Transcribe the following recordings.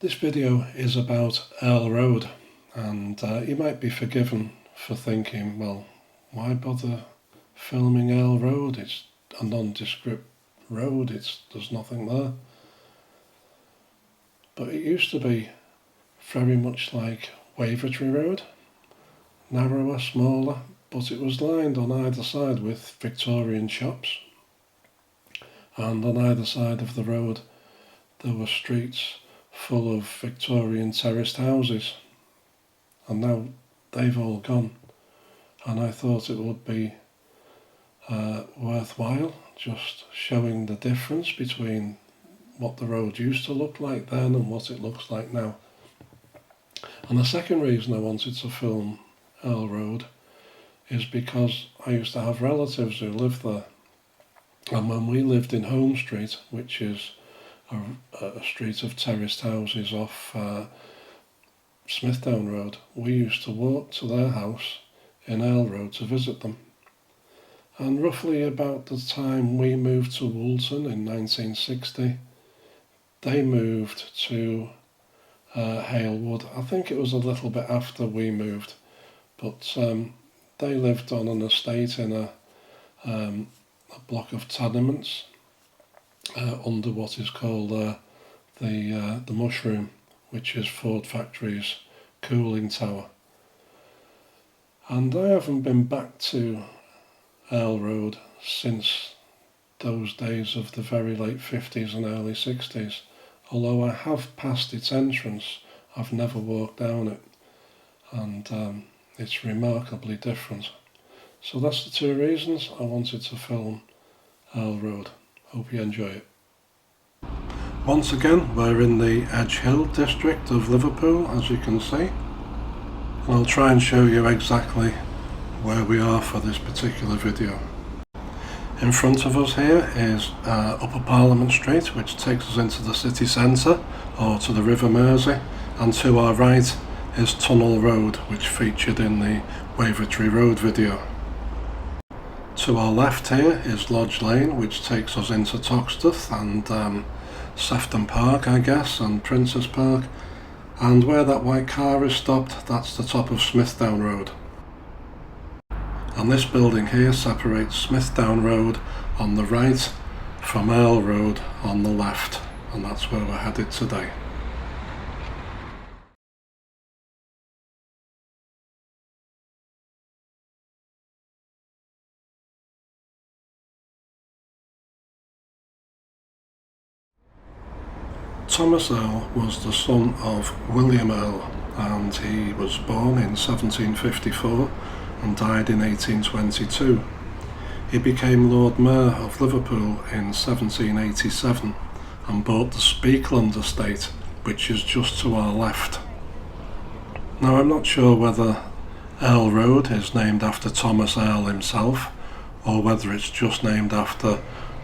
This video is about Earle Road, and you might be forgiven for thinking, well, why bother filming Earle Road? It's a nondescript road, there's nothing there. But it used to be very much like Wavertree Road, narrower, smaller, but it was lined on either side with Victorian shops, and on either side of the road there were streets full of Victorian terraced houses, and now they've all gone. And I thought it would be worthwhile just showing the difference between what the road used to look like then and what it looks like now. And the second reason I wanted to film Earle Road is because I used to have relatives who lived there, and when we lived in Home Street, which is a street of terraced houses off Smithdown Road, we used to walk to their house in Earle Road to visit them. And roughly about the time we moved to Woolton in 1960, they moved to Halewood. I think it was a little bit after we moved, but they lived on an estate in a block of tenements under what is called the Mushroom, which is Ford Factory's cooling tower. And I haven't been back to Earle Road since those days of the very late 50s and early 60s. Although I have passed its entrance, I've never walked down it, and it's remarkably different. So that's the two reasons I wanted to film Earle Road. Hope you enjoy it. Once again, we're in the Edge Hill district of Liverpool, as you can see. And I'll try and show you exactly where we are for this particular video. In front of us here is Upper Parliament Street, which takes us into the city centre, or to the River Mersey, and to our right is Tunnel Road, which featured in the Wavertree Road video. To our left here is Lodge Lane, which takes us into Toxteth and Sefton Park, I guess, and Princess Park. And where that white car is stopped, that's the top of Smithdown Road. And this building here separates Smithdown Road on the right from Earle Road on the left, and that's where we're headed today. Thomas Earle was the son of William Earle, and he was born in 1754 and died in 1822. He became Lord Mayor of Liverpool in 1787 and bought the Speakland estate, which is just to our left. Now, I'm not sure whether Earle Road is named after Thomas Earle himself, or whether it's just named after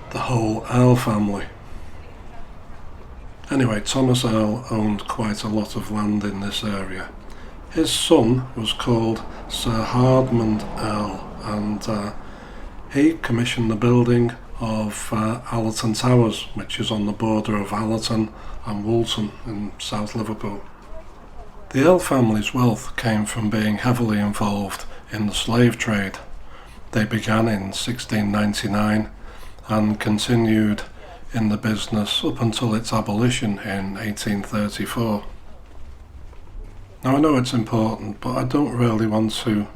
the whole Earle family. Anyway, Thomas Earle owned quite a lot of land in this area. His son was called Sir Hardman Earle, and he commissioned the building of Allerton Towers, which is on the border of Allerton and Woolton in South Liverpool. The Earle family's wealth came from being heavily involved in the slave trade. They began in 1699 and continued in the business up until its abolition in 1834. Now, I know it's important, but I don't really want to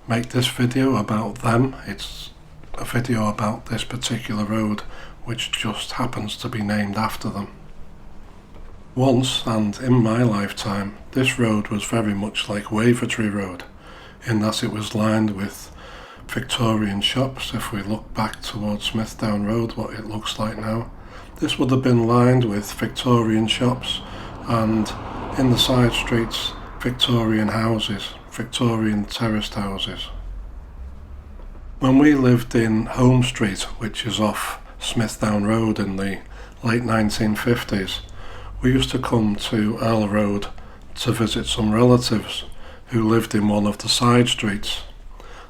make this video about them. It's a video about this particular road, which just happens to be named after them. Once, and in my lifetime, this road was very much like Wavertree Road, in that it was lined with Victorian shops. If we look back towards Smithdown Road, what it looks like now, this would have been lined with Victorian shops, and in the side streets, Victorian houses, Victorian terraced houses. When we lived in Home Street, which is off Smithdown Road in the late 1950s, we used to come to Earle Road to visit some relatives who lived in one of the side streets.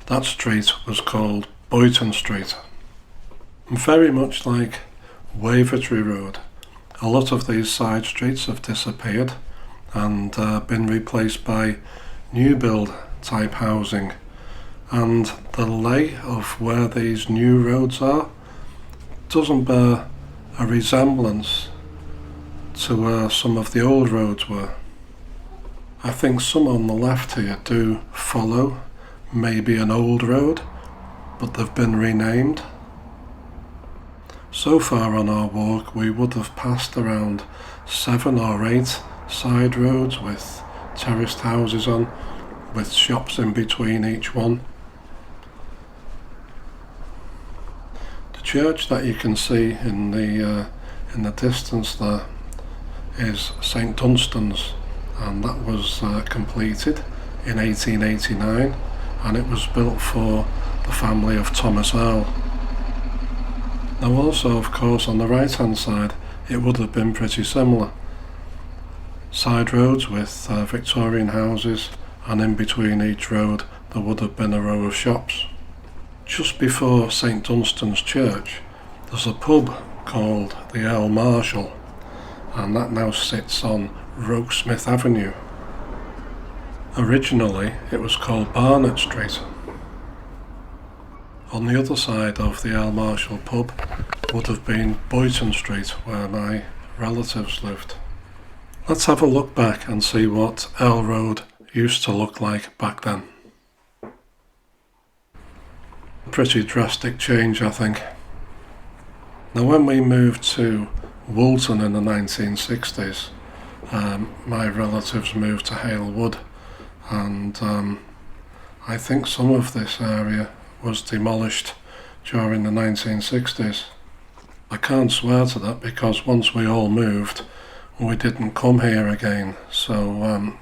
That street was called Boyton Street. And very much like Wavertree Road, A lot of these side streets have disappeared and been replaced by new build type housing, and the lay of where these new roads are doesn't bear a resemblance to where some of the old roads were. I think some on the left here do follow maybe an old road, but they've been renamed. So far on our walk we would have passed around 7 or 8 side roads with terraced houses on, with shops in between each one. The church that you can see in the distance there is St Dunstan's, and that was completed in 1889, and it was built for the family of Thomas Earle. Now also, of course, on the right hand side it would have been pretty similar. Side roads with Victorian houses, and in between each road there would have been a row of shops. Just before St Dunstan's Church there's a pub called the Earl Marshall, and that now sits on Rokesmith Avenue. Originally it was called Barnet Street. On the other side of the Earl Marshall pub would have been Boyton Street, where my relatives lived. Let's have a look back and see what Earle Road used to look like back then. Pretty drastic change, I think. Now when we moved to Woolton in the 1960s, my relatives moved to Hale Wood, and I think some of this area was demolished during the 1960s. I can't swear to that because once we all moved we didn't come here again, so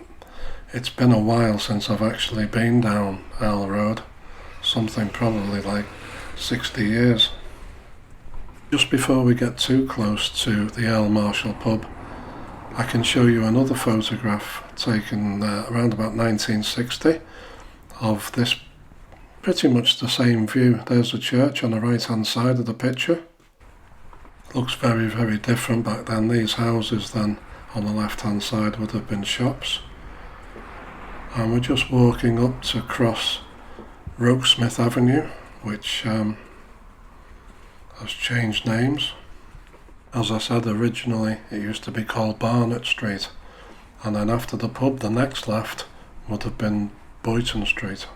it's been a while since I've actually been down Earle Road, something probably like 60 years. Just before we get too close to the Earl Marshall pub, I can show you another photograph taken around about 1960 of this pretty much the same view. There's a church on the right hand side of the picture. Looks very, very different back then. These houses then on the left hand side would have been shops. And we're just walking up to cross Rokesmith Avenue, which has changed names. As I said, originally it used to be called Barnet Street, and then after the pub the next left would have been Boyton Street.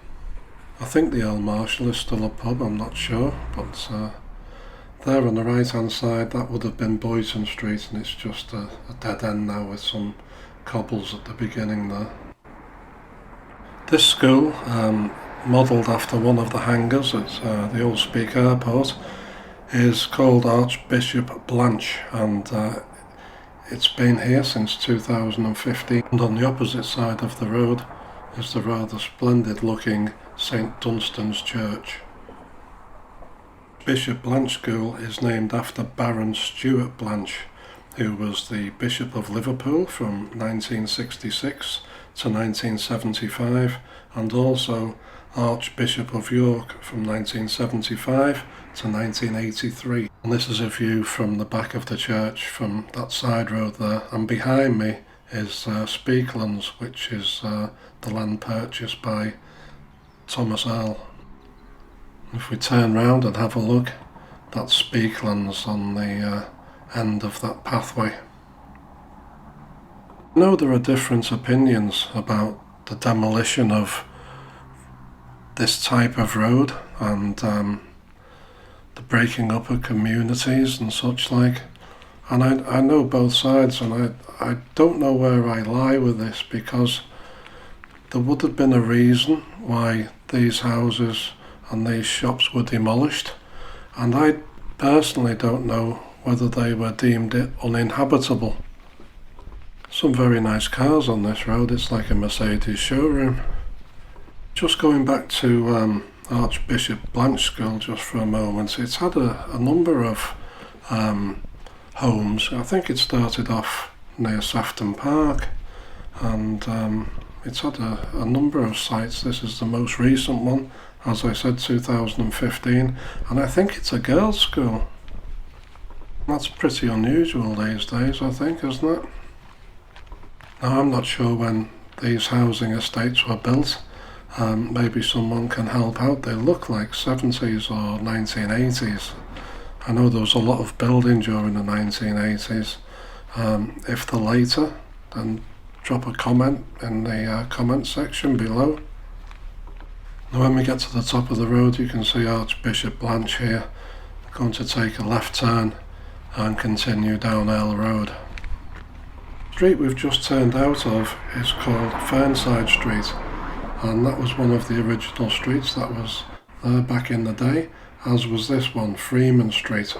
I think the Earl Marshall is still a pub, I'm not sure, but there on the right hand side that would have been Boyton Street, and it's just a dead end now with some cobbles at the beginning there. This school, modelled after one of the hangars at the Old Speak Airport, is called Archbishop Blanche, and it's been here since 2015. And on the opposite side of the road is the rather splendid looking St Dunstan's Church. Bishop Blanche School is named after Baron Stuart Blanche, who was the Bishop of Liverpool from 1966 to 1975, and also Archbishop of York from 1975 to 1983. And this is a view from the back of the church from that side road there, and behind me is Speaklands, which is the land purchased by Thomas Earle. If we turn round and have a look, that's Speaklands on the end of that pathway. I know there are different opinions about the demolition of this type of road and the breaking up of communities and such like, and I know both sides, and I don't know where I lie with this, because there would have been a reason why these houses and these shops were demolished, and I personally don't know whether they were deemed uninhabitable. Some very nice cars on this road, it's like a Mercedes showroom. Just going back to Archbishop Blanche School just for a moment, it's had a number of homes. I think it started off near Safton Park, and it's had a number of sites. This is the most recent one, as I said, 2015, and I think it's a girls' school. That's pretty unusual these days, I think, isn't it? Now, I'm not sure when these housing estates were built. Maybe someone can help out. They look like 70s or 1980s. I know there was a lot of building during the 1980s. If they're later, then drop a comment in the comment section below. Now, when we get to the top of the road, you can see Archbishop Blanche here. I'm going to take a left turn and continue down Earle Road. The street we've just turned out of is called Fernside Street, and that was one of the original streets that was there back in the day, as was this one, Freeman Street.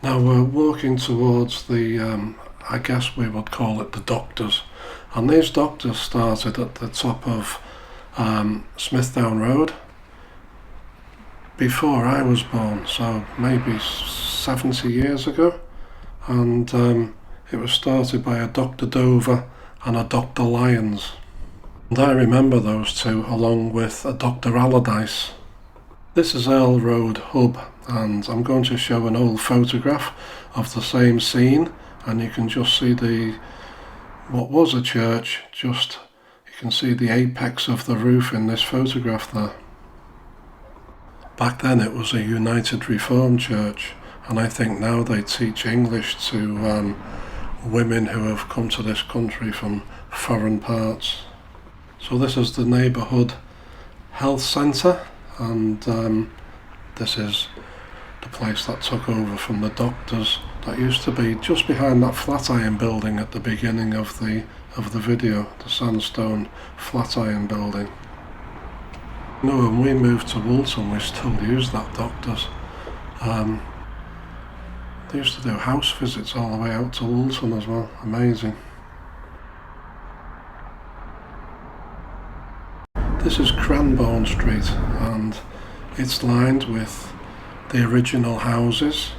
Now we're walking towards the, I guess we would call it the Doctors, and these Doctors started at the top of Smithdown Road before I was born, so maybe 70 years ago, and it was started by a Dr. Dover and a Dr. Lyons. And I remember those two along with a Dr. Allardyce. This is Earle Road Hub, and I'm going to show an old photograph of the same scene, and you can just see what was a church, you can see the apex of the roof in this photograph there. Back then it was a United Reformed Church, and I think now they teach English to women who have come to this country from foreign parts. So this is the neighbourhood health centre, and this is the place that took over from the Doctors. That used to be just behind that Flatiron building at the beginning of the video, the sandstone Flatiron building. You know, when we moved to Woolton, we still use that Doctors. They used to do house visits all the way out to Woolton as well. Amazing. This is Cranbourne Street, and it's lined with the original houses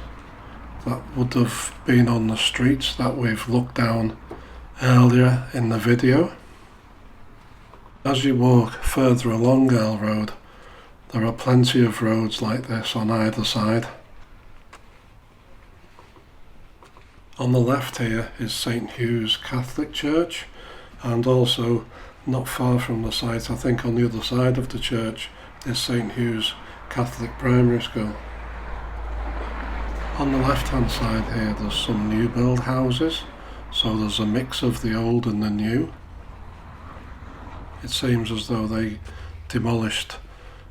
that would have been on the streets that we've looked down earlier in the video. As you walk further along Earle Road, there are plenty of roads like this on either side. On the left here is St Hugh's Catholic Church, and also not far from the site, I think on the other side of the church, is St Hugh's Catholic Primary School. On the left hand side here there's some new build houses, so there's a mix of the old and the new. It seems as though they demolished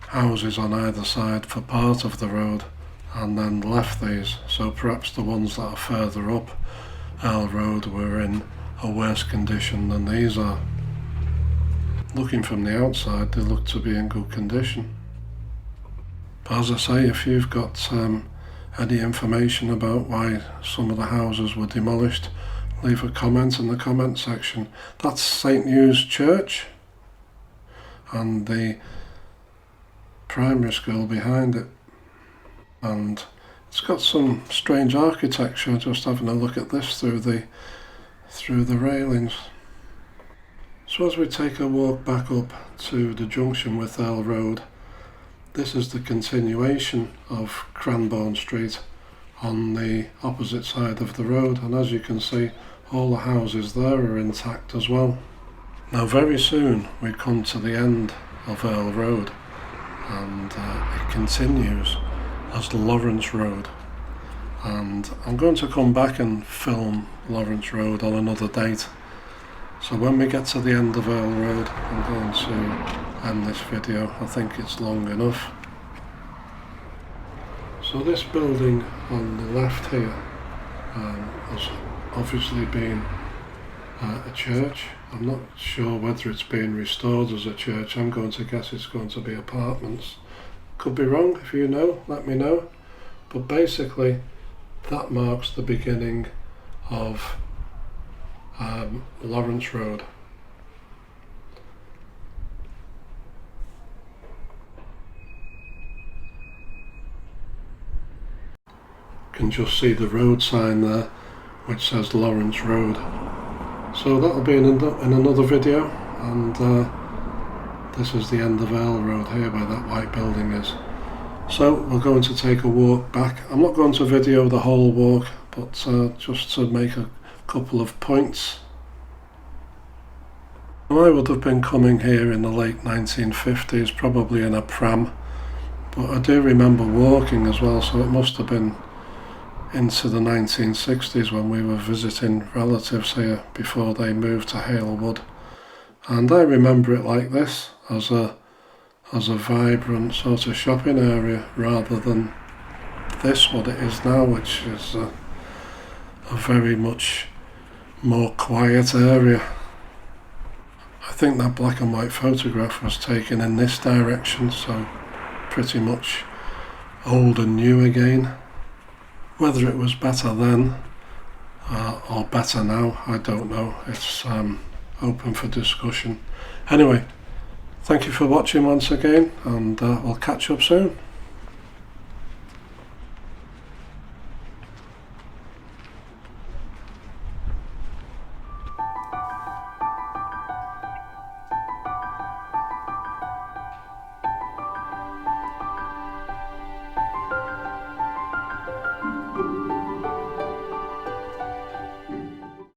houses on either side for part of the road and then left these, so perhaps the ones that are further up Earle Road were in a worse condition than these are. Looking from the outside, they look to be in good condition. But as I say, if you've got any information about why some of the houses were demolished, leave a comment in the comment section. That's St Hugh's Church and the primary school behind it, and it's got some strange architecture. Just having a look at this through the railings. So as we take a walk back up to the junction with Earle Road, this is the continuation of Cranbourne Street on the opposite side of the road, and as you can see, all the houses there are intact as well. Now very soon we come to the end of Earle Road, and it continues as Lawrence Road, and I'm going to come back and film Lawrence Road on another date. So when we get to the end of Earle Road, I'm going to end this video. I think it's long enough. So this building on the left here has obviously been a church. I'm not sure whether it's being restored as a church. I'm going to guess it's going to be apartments. Could be wrong. If you know, let me know. But basically that marks the beginning of Lawrence Road. You can just see the road sign there which says Lawrence Road. So that'll be in another video, and this is the end of Earle Road here where that white building is. So we're going to take a walk back. I'm not going to video the whole walk, but just to make a couple of points. I would have been coming here in the late 1950s, probably in a pram, but I do remember walking as well, so it must have been into the 1960s when we were visiting relatives here before they moved to Earle Road. And I remember it like this, as a vibrant sort of shopping area, rather than this what it is now, which is a very much more quiet area. I think that black and white photograph was taken in this direction, so pretty much old and new again. Whether it was better then or better now, I don't know. It's open for discussion. Anyway, thank you for watching once again, and we'll catch up soon.